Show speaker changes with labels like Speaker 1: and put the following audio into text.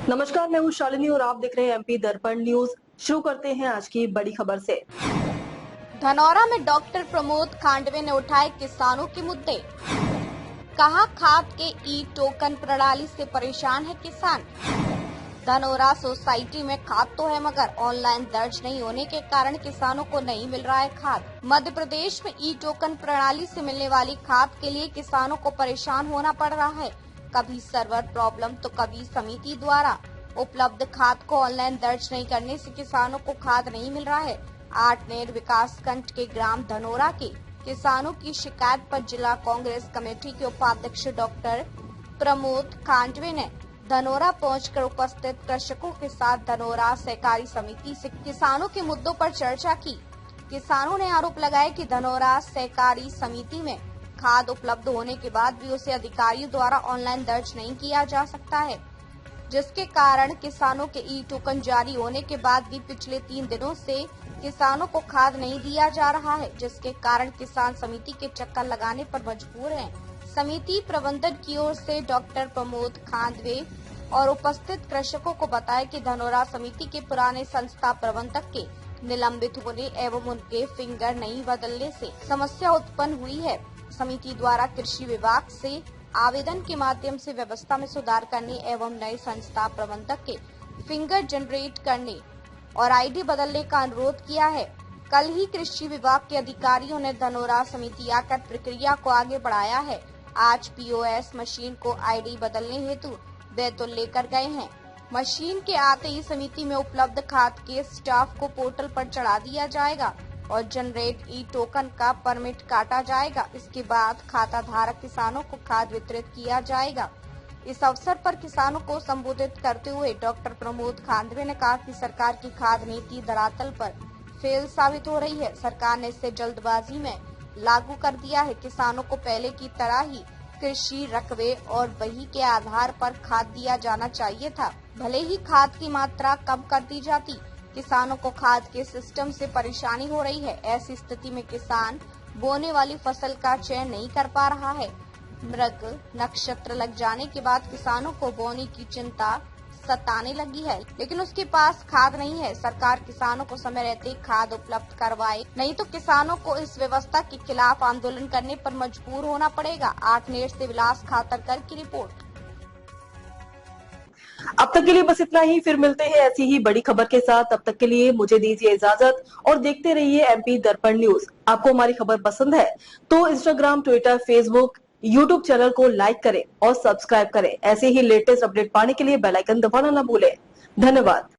Speaker 1: नमस्कार, मैं हूँ शालिनी और आप देख रहे हैं एमपी दर्पण न्यूज। शुरू करते हैं आज की बड़ी खबर से।
Speaker 2: धनौरा में डॉक्टर प्रमोद खांडवे ने उठाए किसानों के मुद्दे। कहा, खाद के ई टोकन प्रणाली से परेशान है किसान। धनौरा सोसाइटी में खाद तो है मगर ऑनलाइन दर्ज नहीं होने के कारण किसानों को नहीं मिल रहा है खाद। मध्य प्रदेश में ई टोकन प्रणाली से मिलने वाली खाद के लिए किसानों को परेशान होना पड़ रहा है। कभी सर्वर प्रॉब्लम तो कभी समिति द्वारा उपलब्ध खाद को ऑनलाइन दर्ज नहीं करने से किसानों को खाद नहीं मिल रहा है। आठनेर विकासखंड के ग्राम धनौरा के किसानों की शिकायत पर जिला कांग्रेस कमेटी के उपाध्यक्ष डॉक्टर प्रमोद खांडवे ने धनौरा पहुंचकर उपस्थित कृषकों के साथ धनौरा सहकारी समिति से किसानों के मुद्दों पर चर्चा की। किसानों ने आरोप लगाया कि धनौरा सहकारी समिति में खाद उपलब्ध होने के बाद भी उसे अधिकारियों द्वारा ऑनलाइन दर्ज नहीं किया जा सकता है, जिसके कारण किसानों के ई टोकन जारी होने के बाद भी पिछले 3 दिनों से किसानों को खाद नहीं दिया जा रहा है, जिसके कारण किसान समिति के चक्कर लगाने पर मजबूर हैं। समिति प्रबंधन की ओर से डॉक्टर प्रमोद खांडवे और उपस्थित कृषकों को बताया कि धनौरा समिति के पुराने संस्था प्रबंधक के निलंबित होने एवं उनके फिंगर नहीं बदलने से समस्या उत्पन्न हुई है। समिति द्वारा कृषि विभाग से आवेदन के माध्यम से व्यवस्था में सुधार करने एवं नए संस्था प्रबंधक के फिंगर जनरेट करने और आईडी बदलने का अनुरोध किया है। कल ही कृषि विभाग के अधिकारियों ने धनौरा समिति आकर प्रक्रिया को आगे बढ़ाया है। आज पीओएस मशीन को आईडी बदलने हेतु बैतूल लेकर गए हैं। मशीन के आते ही समिति में उपलब्ध खाद के स्टाफ को पोर्टल पर चढ़ा दिया जाएगा और जनरेट ई टोकन का परमिट काटा जाएगा। इसके बाद खाता धारक किसानों को खाद वितरित किया जाएगा। इस अवसर पर किसानों को संबोधित करते हुए डॉक्टर प्रमोद खांडवे ने कहा कि सरकार की खाद नीति धरातल पर फेल साबित हो रही है। सरकार ने इसे जल्दबाजी में लागू कर दिया है। किसानों को पहले की तरह ही कृषि रकबे और वही के आधार पर खाद दिया जाना चाहिए था। भले ही खाद की मात्रा कम कर दी जाती, किसानों को खाद के सिस्टम से परेशानी हो रही है। ऐसी स्थिति में किसान बोने वाली फसल का चयन नहीं कर पा रहा है। मृग नक्षत्र लग जाने के बाद किसानों को बोने की चिंता सताने लगी है, लेकिन उसके पास खाद नहीं है। सरकार किसानों को समय रहते खाद उपलब्ध करवाए, नहीं तो किसानों को इस व्यवस्था के खिलाफ आंदोलन करने पर मजबूर होना पड़ेगा। आठनेर से विलास खातरकर की रिपोर्ट।
Speaker 1: अब तक के लिए बस इतना ही, फिर मिलते हैं ऐसी ही बड़ी खबर के साथ। तब तक के लिए मुझे दीजिए इजाजत और देखते रहिए एमपी दर्पण न्यूज। आपको हमारी खबर पसंद है तो Instagram, Twitter, Facebook, YouTube channel को लाइक करें और सब्सक्राइब करें। ऐसे ही लेटेस्ट अपडेट पाने के लिए बेल आइकन दबाना न भूलें। धन्यवाद।